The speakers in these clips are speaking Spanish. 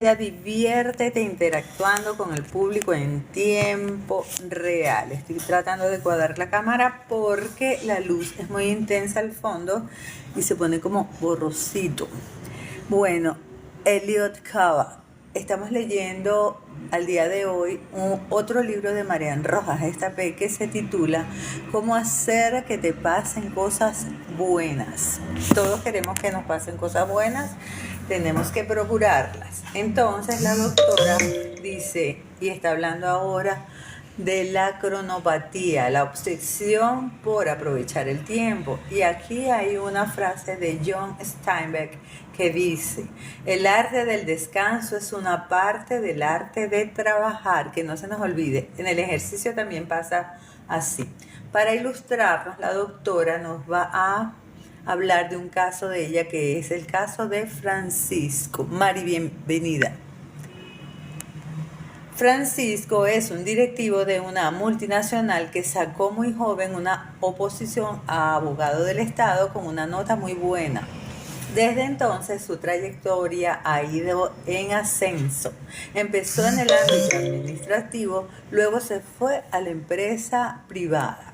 Diviértete interactuando con el público en tiempo real. Estoy tratando de cuadrar la cámara porque la luz es muy intensa al fondo y se pone como borrosito. Bueno, Elliot Cava. Estamos leyendo al día de hoy otro libro de Marian Rojas Estapé que se titula Cómo hacer que te pasen cosas buenas. Todos queremos que nos pasen cosas buenas, tenemos que procurarlas. Entonces la doctora dice, y está hablando ahora de la cronopatía, la obsesión por aprovechar el tiempo. Y aquí hay una frase de John Steinbeck que dice, el arte del descanso es una parte del arte de trabajar, que no se nos olvide. En el ejercicio también pasa así. Para ilustrarnos, la doctora nos va a hablar de un caso de ella que es el caso de Francisco. Mari, bienvenida. Francisco es un directivo de una multinacional que sacó muy joven una oposición a abogado del Estado con una nota muy buena. Desde entonces su trayectoria ha ido en ascenso. Empezó en el ámbito administrativo, luego se fue a la empresa privada.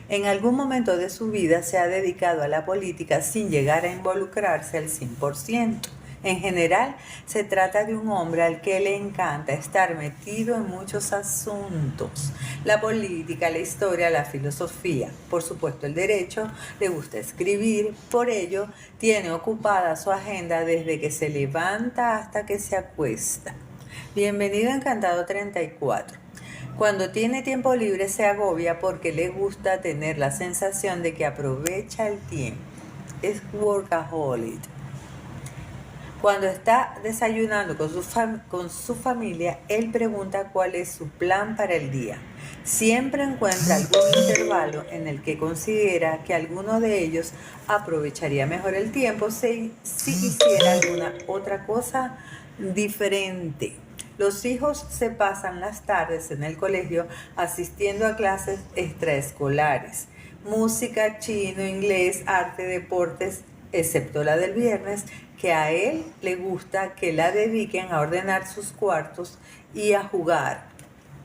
En algún momento de su vida se ha dedicado a la política sin llegar a involucrarse al 100%. En general, se trata de un hombre al que le encanta estar metido en muchos asuntos. La política, la historia, la filosofía, por supuesto el derecho, le gusta escribir, por ello tiene ocupada su agenda desde que se levanta hasta que se acuesta. Bienvenido a Encantado 34. Cuando tiene tiempo libre se agobia porque le gusta tener la sensación de que aprovecha el tiempo. Es workaholic. Cuando está desayunando con su familia, él pregunta cuál es su plan para el día. Siempre encuentra algún intervalo en el que considera que alguno de ellos aprovecharía mejor el tiempo si hiciera alguna otra cosa diferente. Los hijos se pasan las tardes en el colegio asistiendo a clases extraescolares, música, chino, inglés, arte, deportes, excepto la del viernes, que a él le gusta que la dediquen a ordenar sus cuartos y a jugar.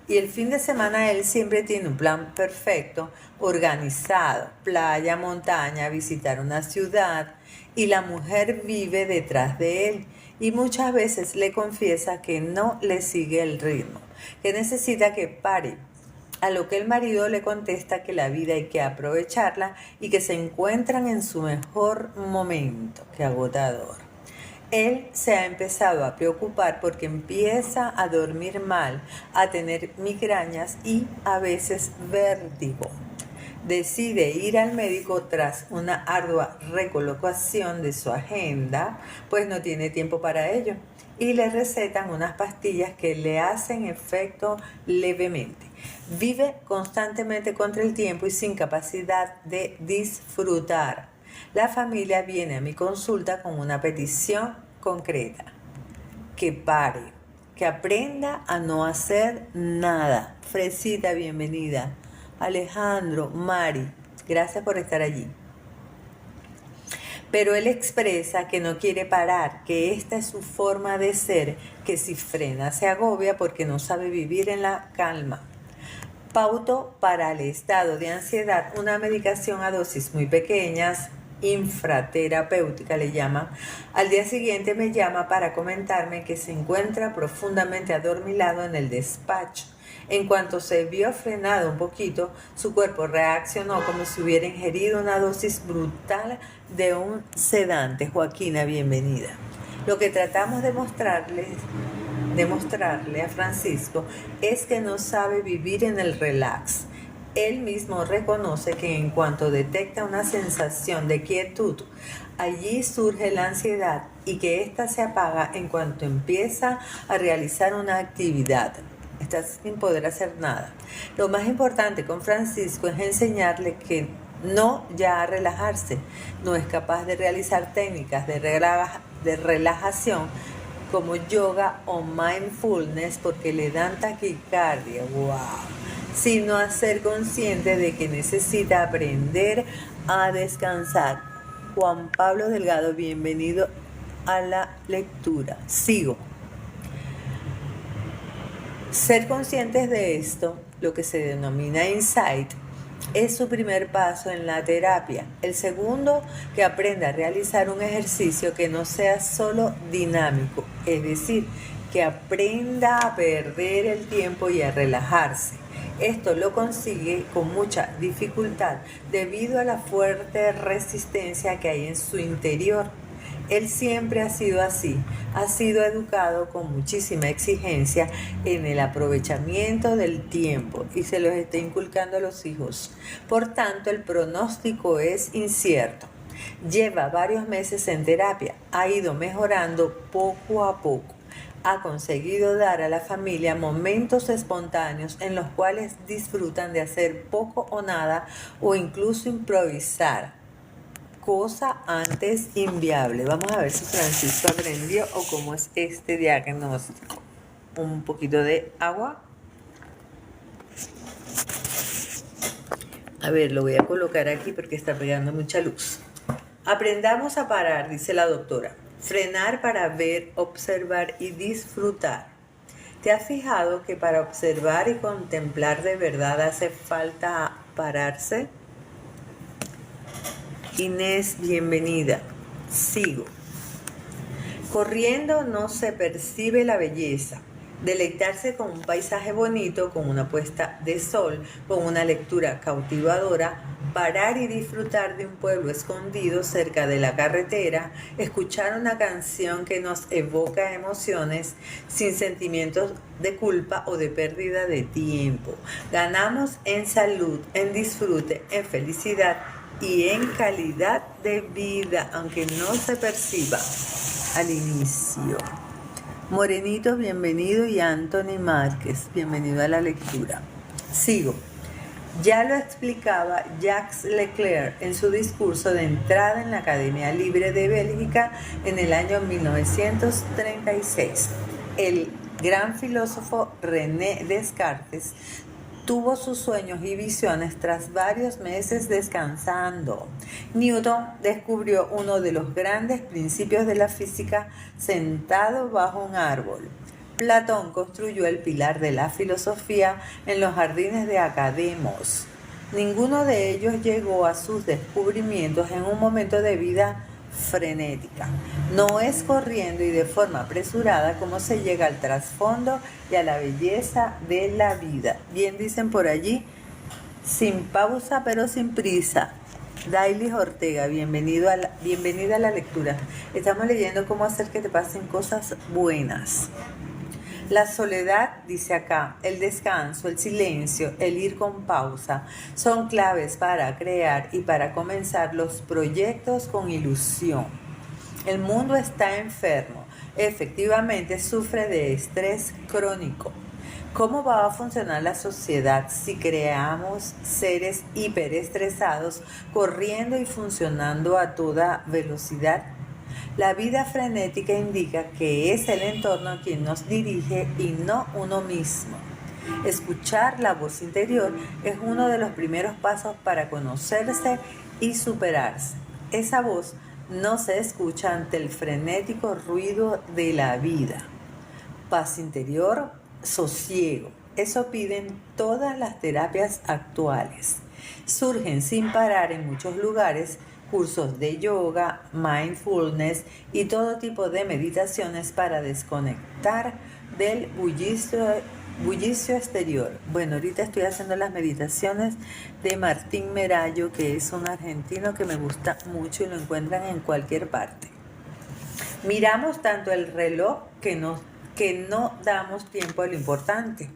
Y el fin de semana él siempre tiene un plan perfecto, organizado, playa, montaña, visitar una ciudad, y la mujer vive detrás de él y muchas veces le confiesa que no le sigue el ritmo, que necesita que pare. A lo que el marido le contesta que la vida hay que aprovecharla y que se encuentran en su mejor momento. ¡Qué agotador! Él se ha empezado a preocupar porque empieza a dormir mal, a tener migrañas y a veces vértigo. Decide ir al médico tras una ardua recolocación de su agenda, pues no tiene tiempo para ello, y le recetan unas pastillas que le hacen efecto levemente. Vive constantemente contra el tiempo y sin capacidad de disfrutar. La familia viene a mi consulta con una petición concreta: que pare, que aprenda a no hacer nada. Fresita, bienvenida. Alejandro, Mari, gracias por estar allí. Pero él expresa que no quiere parar, que esta es su forma de ser, que si frena se agobia porque no sabe vivir en la calma. Pauto para el estado de ansiedad una medicación a dosis muy pequeñas, infraterapéutica le llaman. Al día siguiente me llama para comentarme que se encuentra profundamente adormilado en el despacho. En cuanto se vio frenado un poquito, su cuerpo reaccionó como si hubiera ingerido una dosis brutal de un sedante. Joaquina, bienvenida. Lo que tratamos de mostrarle a Francisco es que no sabe vivir en el relax. Él mismo reconoce que en cuanto detecta una sensación de quietud, allí surge la ansiedad y que ésta se apaga en cuanto empieza a realizar una actividad. Está sin poder hacer nada. Lo más importante con Francisco es enseñarle que no ya a relajarse. No es capaz de realizar técnicas de relajación como yoga o mindfulness porque le dan taquicardia. ¡Wow! Sino a ser consciente de que necesita aprender a descansar. Juan Pablo Delgado, bienvenido a la lectura. Sigo. Ser conscientes de esto, lo que se denomina insight, es su primer paso en la terapia. El segundo, que aprenda a realizar un ejercicio que no sea solo dinámico, es decir, que aprenda a perder el tiempo y a relajarse. Esto lo consigue con mucha dificultad debido a la fuerte resistencia que hay en su interior. Él siempre ha sido así, ha sido educado con muchísima exigencia en el aprovechamiento del tiempo y se los está inculcando a los hijos. Por tanto, el pronóstico es incierto. Lleva varios meses en terapia, ha ido mejorando poco a poco. Ha conseguido dar a la familia momentos espontáneos en los cuales disfrutan de hacer poco o nada o incluso improvisar, cosa antes inviable. Vamos a ver si Francisco aprendió o cómo es este diagnóstico. Un poquito de agua. A ver, lo voy a colocar aquí porque está pegando mucha luz. Aprendamos a parar, dice la doctora. Frenar para ver, observar y disfrutar. ¿Te has fijado que para observar y contemplar de verdad hace falta pararse? Inés, bienvenida. Sigo. Corriendo no se percibe la belleza. Deleitarse con un paisaje bonito, con una puesta de sol, con una lectura cautivadora, parar y disfrutar de un pueblo escondido cerca de la carretera, escuchar una canción que nos evoca emociones sin sentimientos de culpa o de pérdida de tiempo. Ganamos en salud, en disfrute, en felicidad y en calidad de vida, aunque no se perciba al inicio. Morenito, bienvenido, y Anthony Márquez, bienvenido a la lectura. Sigo. Ya lo explicaba Jacques Leclerc en su discurso de entrada en la Academia Libre de Bélgica en el año 1936. El gran filósofo René Descartes tuvo sus sueños y visiones tras varios meses descansando. Newton descubrió uno de los grandes principios de la física sentado bajo un árbol. Platón construyó el pilar de la filosofía en los jardines de Academos. Ninguno de ellos llegó a sus descubrimientos en un momento de vida frenética. No es corriendo y de forma apresurada como se llega al trasfondo y a la belleza de la vida. Bien dicen por allí, sin pausa pero sin prisa. Dailis Ortega, bienvenida a la lectura. Estamos leyendo cómo hacer que te pasen cosas buenas. La soledad, dice acá, el descanso, el silencio, el ir con pausa, son claves para crear y para comenzar los proyectos con ilusión. El mundo está enfermo, efectivamente sufre de estrés crónico. ¿Cómo va a funcionar la sociedad si creamos seres hiperestresados corriendo y funcionando a toda velocidad? La vida frenética indica que es el entorno quien nos dirige y no uno mismo. Escuchar la voz interior es uno de los primeros pasos para conocerse y superarse. Esa voz no se escucha ante el frenético ruido de la vida. Paz interior, sosiego. Eso piden todas las terapias actuales. Surgen sin parar en muchos lugares cursos de yoga, mindfulness y todo tipo de meditaciones para desconectar del bullicio exterior. Bueno, ahorita estoy haciendo las meditaciones de Martín Merayo, que es un argentino que me gusta mucho y lo encuentran en cualquier parte. Miramos tanto el reloj que no damos tiempo a lo importante.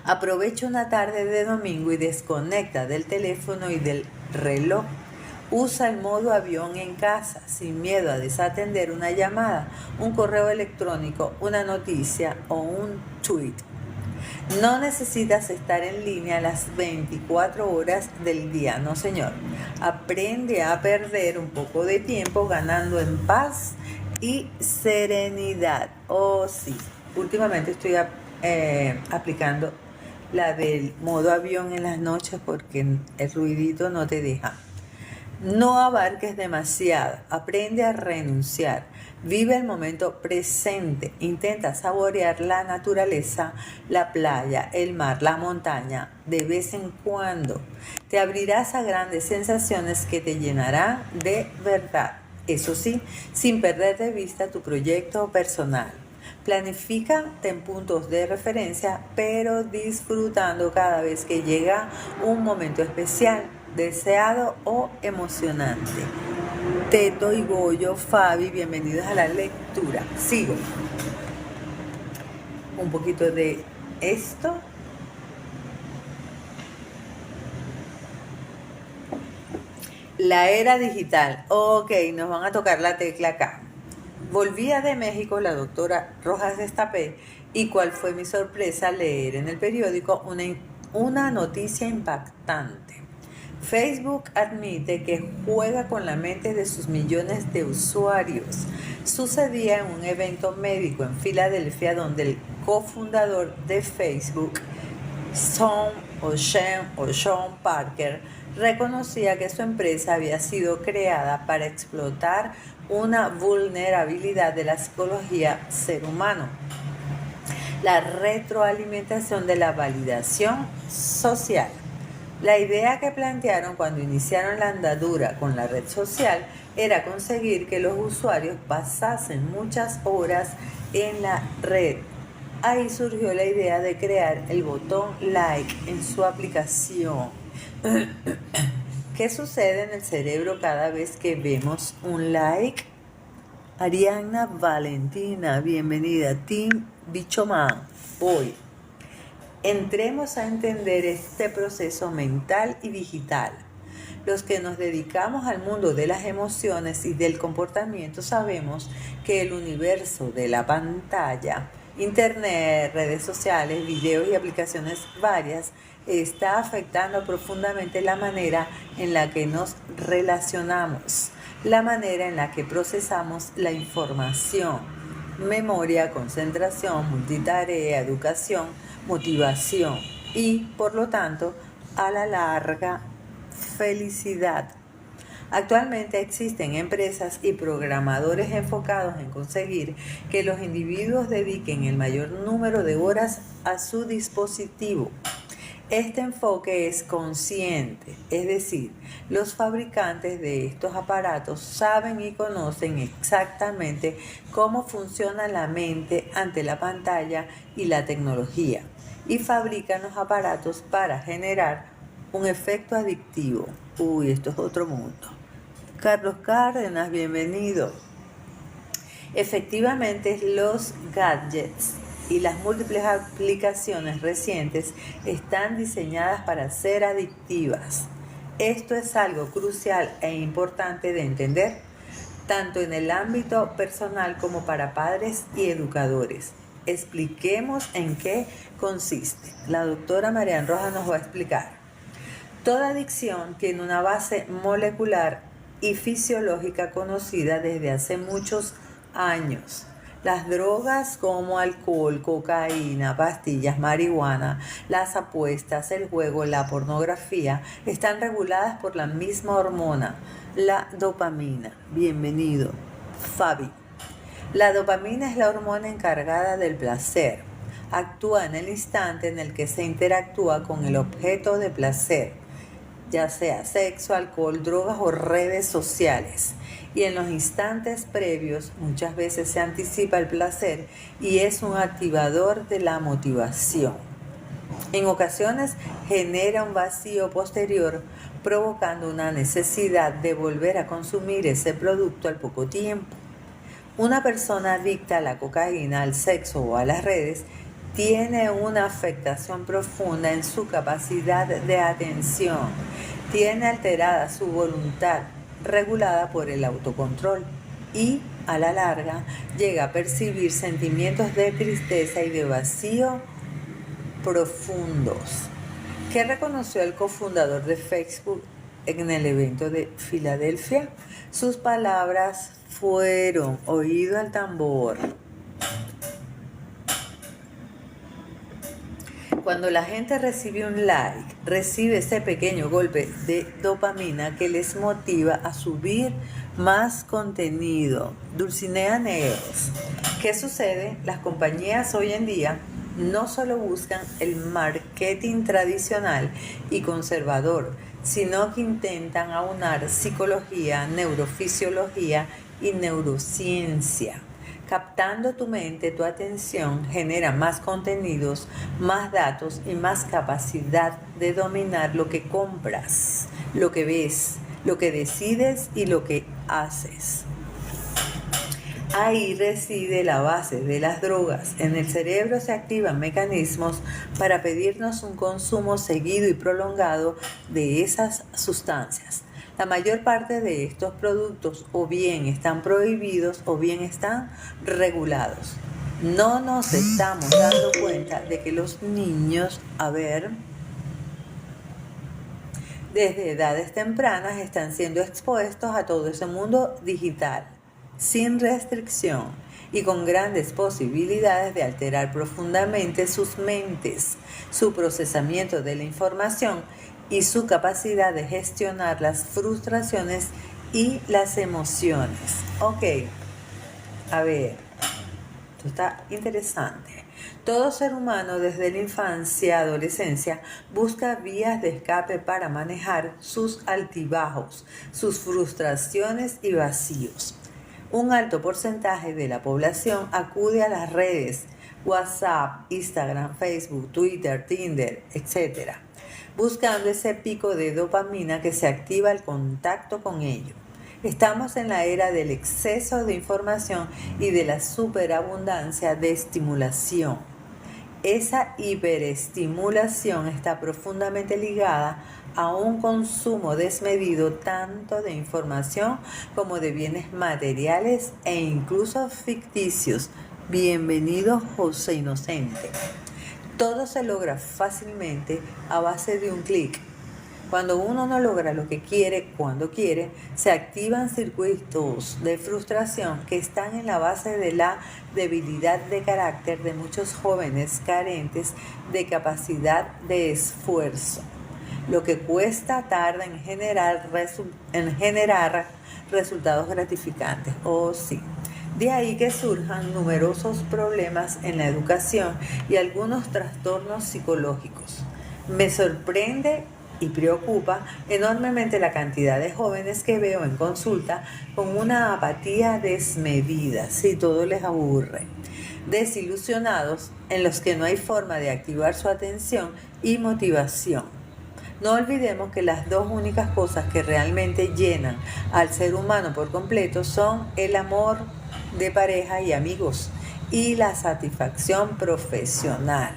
Aprovecha una tarde de domingo y desconecta del teléfono y del reloj. Usa el modo avión en casa, sin miedo a desatender una llamada, un correo electrónico, una noticia o un tweet. No necesitas estar en línea las 24 horas del día, no señor. Aprende a perder un poco de tiempo ganando en paz y serenidad. Oh sí, últimamente estoy aplicando la del modo avión en las noches porque el ruidito no te deja. No abarques demasiado, aprende a renunciar, vive el momento presente, intenta saborear la naturaleza, la playa, el mar, la montaña, de vez en cuando. Te abrirás a grandes sensaciones que te llenarán de verdad. Eso sí, sin perder de vista tu proyecto personal. Planifícate en puntos de referencia, pero disfrutando cada vez que llega un momento especial, deseado o emocionante. Teto y Goyo, Fabi, bienvenidos a la lectura. Sigo. Un poquito de esto. La era digital. Ok, nos van a tocar la tecla acá. Volvía de México la doctora Rojas Destapé y cuál fue mi sorpresa leer en el periódico una noticia impactante. Facebook admite que juega con la mente de sus millones de usuarios. Sucedía en un evento médico en Filadelfia donde el cofundador de Facebook, Sean Parker, reconocía que su empresa había sido creada para explotar una vulnerabilidad de la psicología ser humano: la retroalimentación de la validación social. La idea que plantearon cuando iniciaron la andadura con la red social era conseguir que los usuarios pasasen muchas horas en la red. Ahí surgió la idea de crear el botón like en su aplicación. ¿Qué sucede en el cerebro cada vez que vemos un like? Ariana Valentina, bienvenida. Team Bichoman, hoy. Entremos a entender este proceso mental y digital. Los que nos dedicamos al mundo de las emociones y del comportamiento sabemos que el universo de la pantalla, internet, redes sociales, videos y aplicaciones varias está afectando profundamente la manera en la que nos relacionamos, la manera en la que procesamos la información, memoria, concentración, multitarea, educación, motivación y, por lo tanto, a la larga, felicidad. Actualmente existen empresas y programadores enfocados en conseguir que los individuos dediquen el mayor número de horas a su dispositivo. Este enfoque es consciente, es decir, los fabricantes de estos aparatos saben y conocen exactamente cómo funciona la mente ante la pantalla y la tecnología, y fabrican los aparatos para generar un efecto adictivo. Uy, esto es otro mundo. Carlos Cárdenas, bienvenido. Efectivamente, los gadgets y las múltiples aplicaciones recientes están diseñadas para ser adictivas. Esto es algo crucial e importante de entender, tanto en el ámbito personal como para padres y educadores. Expliquemos en qué consiste. La doctora Marian Rojas nos va a explicar. Toda adicción tiene una base molecular y fisiológica conocida desde hace muchos años. Las drogas como alcohol, cocaína, pastillas, marihuana, las apuestas, el juego, la pornografía, están reguladas por la misma hormona, la dopamina. Bienvenido, Fabi. La dopamina es la hormona encargada del placer. Actúa en el instante en el que se interactúa con el objeto de placer, ya sea sexo, alcohol, drogas o redes sociales. Y en los instantes previos muchas veces se anticipa el placer y es un activador de la motivación. En ocasiones genera un vacío posterior, provocando una necesidad de volver a consumir ese producto al poco tiempo. Una persona adicta a la cocaína, al sexo o a las redes tiene una afectación profunda en su capacidad de atención, tiene alterada su voluntad, regulada por el autocontrol, y a la larga llega a percibir sentimientos de tristeza y de vacío profundos. ¿Qué reconoció el cofundador de Facebook en el evento de Filadelfia? Sus palabras fueron: oído al tambor. Cuando la gente recibe un like, recibe ese pequeño golpe de dopamina que les motiva a subir más contenido. Dulcinea Neos. ¿Qué sucede? Las compañías hoy en día no solo buscan el marketing tradicional y conservador, sino que intentan aunar psicología, neurofisiología y neurociencia. Captando tu mente, tu atención, genera más contenidos, más datos y más capacidad de dominar lo que compras, lo que ves, lo que decides y lo que haces. Ahí reside la base de las drogas. En el cerebro se activan mecanismos para pedirnos un consumo seguido y prolongado de esas sustancias. La mayor parte de estos productos o bien están prohibidos o bien están regulados. No nos estamos dando cuenta de que los niños, desde edades tempranas están siendo expuestos a todo ese mundo digital, sin restricción y con grandes posibilidades de alterar profundamente sus mentes, su procesamiento de la información y su capacidad de gestionar las frustraciones y las emociones. Ok, esto está interesante. Todo ser humano desde la infancia, adolescencia, busca vías de escape para manejar sus altibajos, sus frustraciones y vacíos. Un alto porcentaje de la población acude a las redes, WhatsApp, Instagram, Facebook, Twitter, Tinder, etc., buscando ese pico de dopamina que se activa al contacto con ello. Estamos en la era del exceso de información y de la superabundancia de estimulación. Esa hiperestimulación está profundamente ligada a un consumo desmedido tanto de información como de bienes materiales e incluso ficticios. Bienvenido, José Inocente. Todo se logra fácilmente a base de un clic. Cuando uno no logra lo que quiere cuando quiere, se activan circuitos de frustración que están en la base de la debilidad de carácter de muchos jóvenes carentes de capacidad de esfuerzo. Lo que cuesta tarda en generar resultados gratificantes. Oh, sí. De ahí que surjan numerosos problemas en la educación y algunos trastornos psicológicos. Me sorprende y preocupa enormemente la cantidad de jóvenes que veo en consulta con una apatía desmedida, si todo les aburre, desilusionados en los que no hay forma de activar su atención y motivación. No olvidemos que las dos únicas cosas que realmente llenan al ser humano por completo son el amor de pareja y amigos y la satisfacción profesional.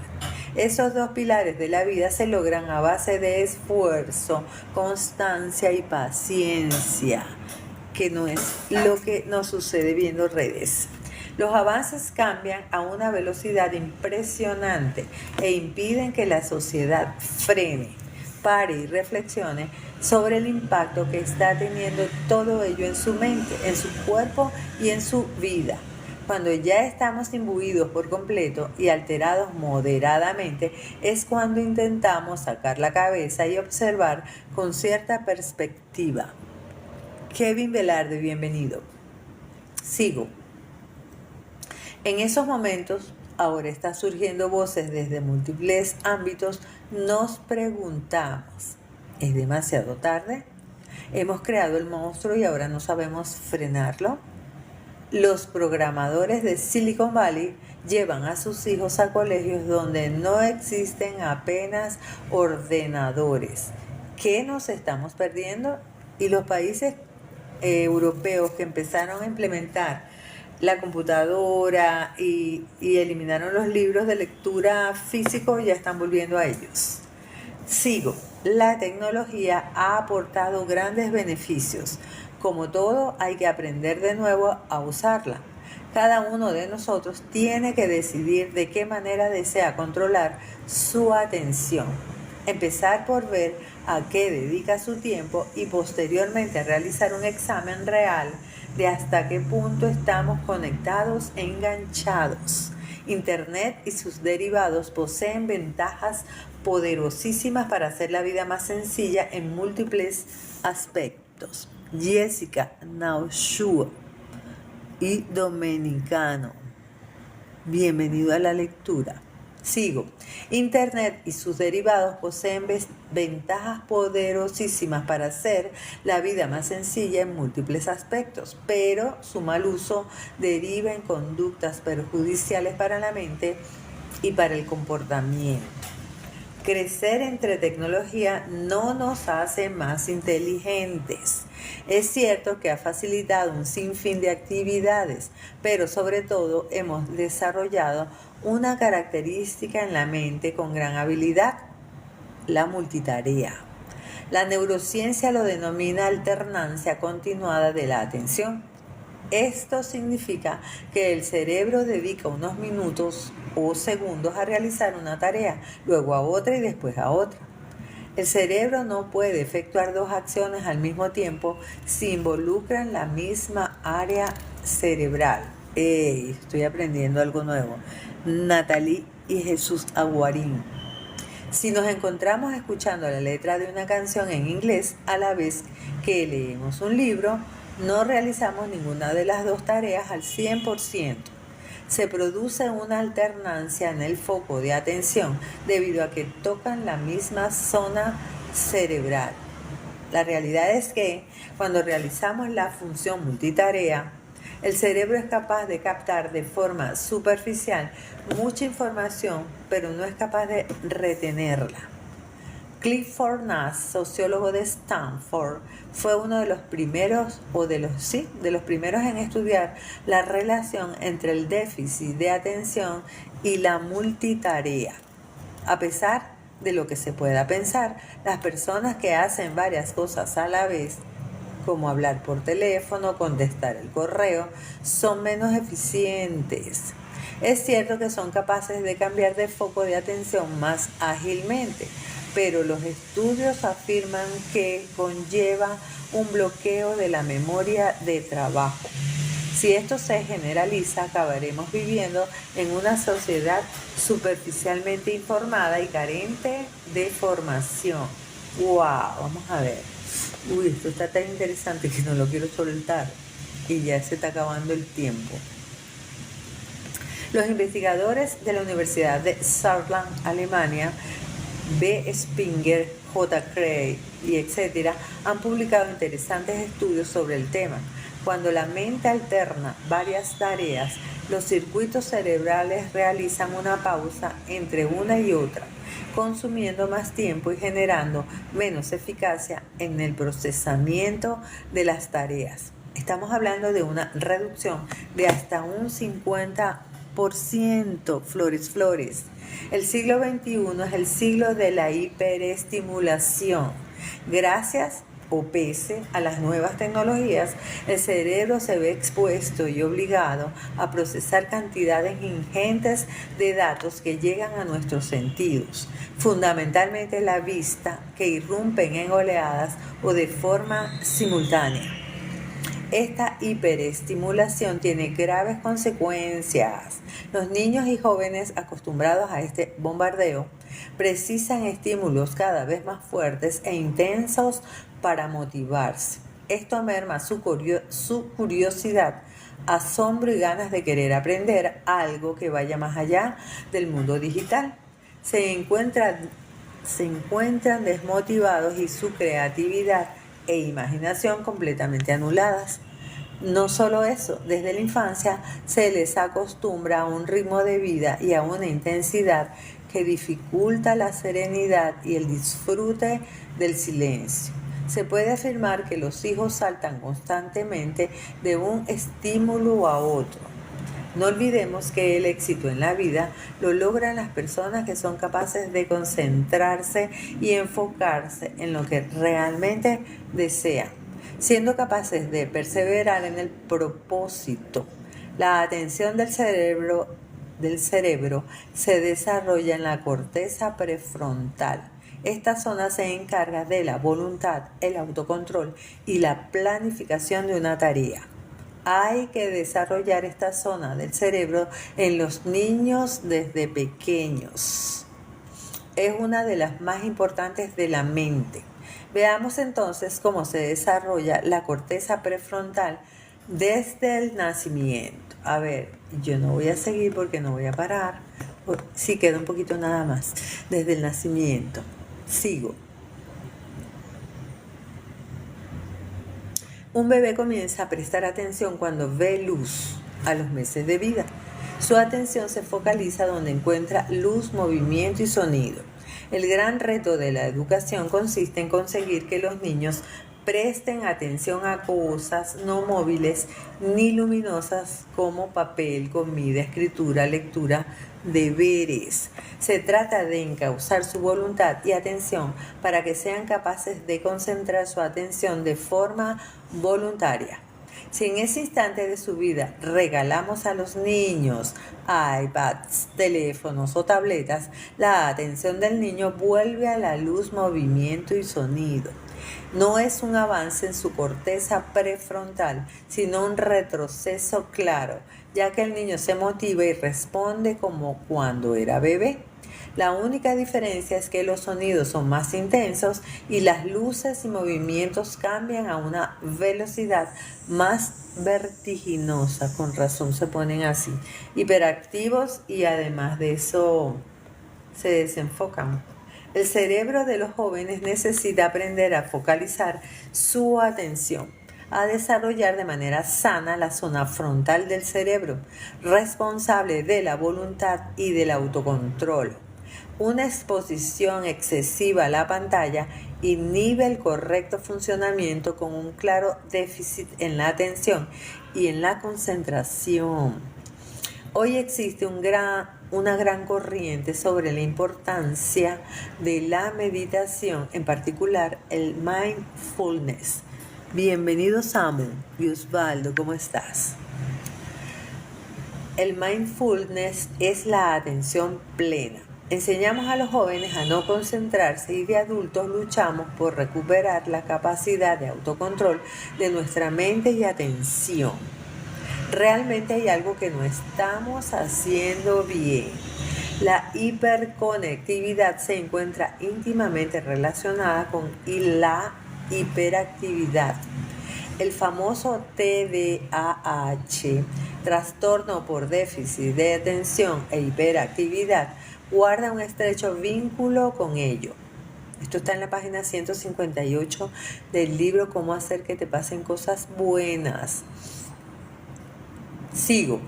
Esos dos pilares de la vida se logran a base de esfuerzo, constancia y paciencia, que no es lo que nos sucede viendo redes. Los avances cambian a una velocidad impresionante e impiden que la sociedad frene, pare y reflexione sobre el impacto que está teniendo todo ello en su mente, en su cuerpo y en su vida. Cuando ya estamos imbuidos por completo y alterados moderadamente, es cuando intentamos sacar la cabeza y observar con cierta perspectiva. Kevin Velarde, bienvenido. Sigo. En esos momentos, ahora están surgiendo voces desde múltiples ámbitos. Nos preguntamos, ¿es demasiado tarde? ¿Hemos creado el monstruo y ahora no sabemos frenarlo? Los programadores de Silicon Valley llevan a sus hijos a colegios donde no existen apenas ordenadores. ¿Qué nos estamos perdiendo? Y los países europeos que empezaron a implementar la computadora y eliminaron los libros de lectura físicos ya están volviendo a ellos. Sigo. La tecnología ha aportado grandes beneficios. Como todo, hay que aprender de nuevo a usarla. Cada uno de nosotros tiene que decidir de qué manera desea controlar su atención. Empezar por ver a qué dedica su tiempo y posteriormente realizar un examen real de hasta qué punto estamos conectados e enganchados. Internet y sus derivados poseen ventajas poderosísimas para hacer la vida más sencilla en múltiples aspectos. Jessica Naushua y Domenicano. Bienvenido a la lectura. Sigo. Internet y sus derivados poseen ventajas poderosísimas para hacer la vida más sencilla en múltiples aspectos, pero su mal uso deriva en conductas perjudiciales para la mente y para el comportamiento. Crecer entre tecnología no nos hace más inteligentes. Es cierto que ha facilitado un sinfín de actividades, pero sobre todo hemos desarrollado una característica en la mente con gran habilidad: la multitarea. La neurociencia lo denomina alternancia continuada de la atención. Esto significa que el cerebro dedica unos minutos o segundos a realizar una tarea, luego a otra y después a otra. El cerebro no puede efectuar dos acciones al mismo tiempo si involucran la misma área cerebral. Estoy aprendiendo algo nuevo. Natalie y Jesús Aguarín. Si nos encontramos escuchando la letra de una canción en inglés a la vez que leemos un libro, no realizamos ninguna de las dos tareas al 100%. Se produce una alternancia en el foco de atención debido a que tocan la misma zona cerebral. La realidad es que cuando realizamos la función multitarea, el cerebro es capaz de captar de forma superficial mucha información, pero no es capaz de retenerla. Clifford Nass, sociólogo de Stanford, fue uno de los primeros, de los primeros en estudiar la relación entre el déficit de atención y la multitarea. A pesar de lo que se pueda pensar, las personas que hacen varias cosas a la vez, como hablar por teléfono, contestar el correo, son menos eficientes. Es cierto que son capaces de cambiar de foco de atención más ágilmente, pero los estudios afirman que conlleva un bloqueo de la memoria de trabajo. Si esto se generaliza, acabaremos viviendo en una sociedad superficialmente informada y carente de formación. ¡Wow! Vamos a ver. Esto está tan interesante que no lo quiero soltar y ya se está acabando el tiempo. Los investigadores de la Universidad de Saarland, Alemania, B. Spinger, J. Cray y etc. han publicado interesantes estudios sobre el tema. Cuando la mente alterna varias tareas, los circuitos cerebrales realizan una pausa entre una y otra, consumiendo más tiempo y generando menos eficacia en el procesamiento de las tareas. Estamos hablando de una reducción de hasta un 50%, flores. El siglo XXI es el siglo de la hiperestimulación. Gracias o pese a las nuevas tecnologías, el cerebro se ve expuesto y obligado a procesar cantidades ingentes de datos que llegan a nuestros sentidos, fundamentalmente la vista, que irrumpen en oleadas o de forma simultánea. Esta hiperestimulación tiene graves consecuencias. Los niños y jóvenes acostumbrados a este bombardeo precisan estímulos cada vez más fuertes e intensos para motivarse. Esto merma su curiosidad, asombro y ganas de querer aprender algo que vaya más allá del mundo digital. Se encuentran desmotivados y su creatividad e imaginación completamente anuladas. No solo eso, desde la infancia se les acostumbra a un ritmo de vida y a una intensidad que dificulta la serenidad y el disfrute del silencio. Se puede afirmar que los hijos saltan constantemente de un estímulo a otro. No olvidemos que el éxito en la vida lo logran las personas que son capaces de concentrarse y enfocarse en lo que realmente desean, siendo capaces de perseverar en el propósito. La atención del cerebro se desarrolla en la corteza prefrontal. Esta zona se encarga de la voluntad, el autocontrol y la planificación de una tarea. Hay que desarrollar esta zona del cerebro en los niños desde pequeños. Es una de las más importantes de la mente. Veamos entonces cómo se desarrolla la corteza prefrontal desde el nacimiento. A ver, yo no voy a seguir porque no voy a parar. Sí, queda un poquito nada más. Desde el nacimiento. Sigo. Un bebé comienza a prestar atención cuando ve luz a los meses de vida. Su atención se focaliza donde encuentra luz, movimiento y sonido. El gran reto de la educación consiste en conseguir que los niños presten atención a cosas no móviles ni luminosas como papel, comida, escritura, lectura, deberes. Se trata de encauzar su voluntad y atención para que sean capaces de concentrar su atención de forma voluntaria. Si en ese instante de su vida regalamos a los niños iPads, teléfonos o tabletas, la atención del niño vuelve a la luz, movimiento y sonido. No es un avance en su corteza prefrontal, sino un retroceso claro, ya que el niño se motiva y responde como cuando era bebé. La única diferencia es que los sonidos son más intensos y las luces y movimientos cambian a una velocidad más vertiginosa. Con razón se ponen así, hiperactivos, y además de eso se desenfocan. El cerebro de los jóvenes necesita aprender a focalizar su atención, a desarrollar de manera sana la zona frontal del cerebro, responsable de la voluntad y del autocontrol. Una exposición excesiva a la pantalla inhibe el correcto funcionamiento con un claro déficit en la atención y en la concentración. Hoy existe una gran corriente sobre la importancia de la meditación, en particular el mindfulness. Bienvenido Samu y Osvaldo, ¿cómo estás? El mindfulness es la atención plena. Enseñamos a los jóvenes a no concentrarse y de adultos luchamos por recuperar la capacidad de autocontrol de nuestra mente y atención. Realmente hay algo que no estamos haciendo bien. La hiperconectividad se encuentra íntimamente relacionada con la hiperactividad. El famoso TDAH, trastorno por déficit de atención e hiperactividad, guarda un estrecho vínculo con ello. Esto está en la página 158 del libro Cómo hacer que te pasen cosas buenas. Sigo.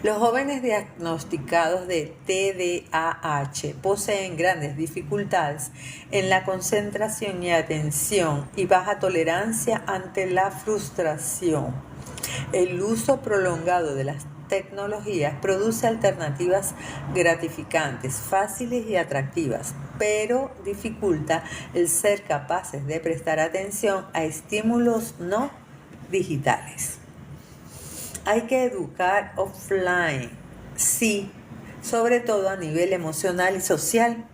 Los jóvenes diagnosticados de TDAH poseen grandes dificultades en la concentración y atención y baja tolerancia ante la frustración. El uso prolongado de las tecnologías produce alternativas gratificantes, fáciles y atractivas, pero dificulta el ser capaces de prestar atención a estímulos no digitales. Hay que educar offline, sí, sobre todo a nivel emocional y social.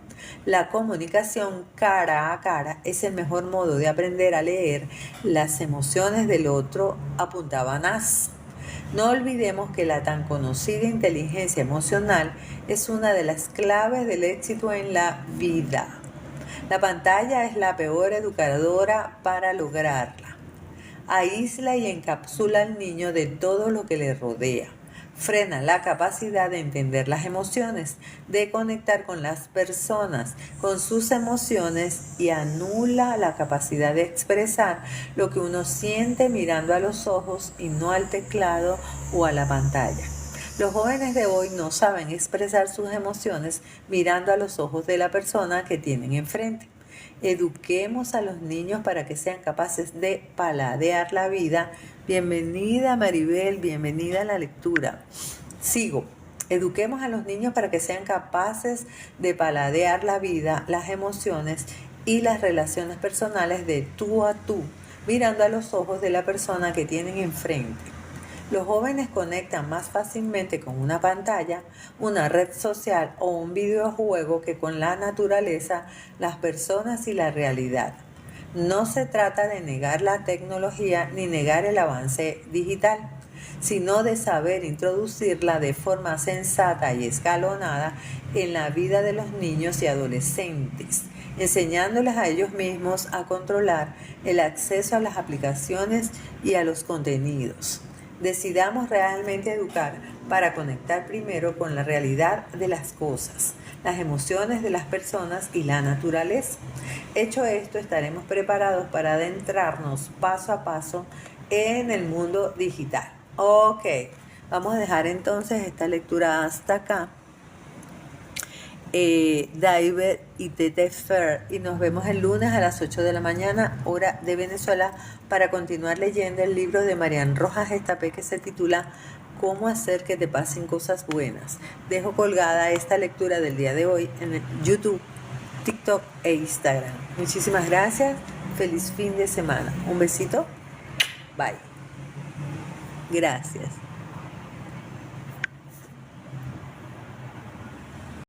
La comunicación cara a cara es el mejor modo de aprender a leer las emociones del otro, apuntaba Nas. No olvidemos que la tan conocida inteligencia emocional es una de las claves del éxito en la vida. La pantalla es la peor educadora para lograrla. Aísla y encapsula al niño de todo lo que le rodea. Frena la capacidad de entender las emociones, de conectar con las personas, con sus emociones, y anula la capacidad de expresar lo que uno siente mirando a los ojos y no al teclado o a la pantalla. Los jóvenes de hoy no saben expresar sus emociones mirando a los ojos de la persona que tienen enfrente. Eduquemos a los niños para que sean capaces de paladear la vida. Bienvenida Maribel, bienvenida a la lectura. Sigo. Eduquemos a los niños para que sean capaces de paladear la vida, las emociones y las relaciones personales de tú a tú, mirando a los ojos de la persona que tienen enfrente. Los jóvenes conectan más fácilmente con una pantalla, una red social o un videojuego que con la naturaleza, las personas y la realidad. No se trata de negar la tecnología ni negar el avance digital, sino de saber introducirla de forma sensata y escalonada en la vida de los niños y adolescentes, enseñándoles a ellos mismos a controlar el acceso a las aplicaciones y a los contenidos. Decidamos realmente educar para conectar primero con la realidad de las cosas, las emociones de las personas y la naturaleza. Hecho esto, estaremos preparados para adentrarnos paso a paso en el mundo digital. Ok, vamos a dejar entonces esta lectura hasta acá. David y Tete Fer, y nos vemos el lunes a las 8 de la mañana, hora de Venezuela, para continuar leyendo el libro de Marian Rojas Estapé que se titula Cómo hacer que te pasen cosas buenas. Dejo colgada esta lectura del día de hoy en YouTube, TikTok e Instagram. Muchísimas gracias, feliz fin de semana. Un besito, bye. Gracias.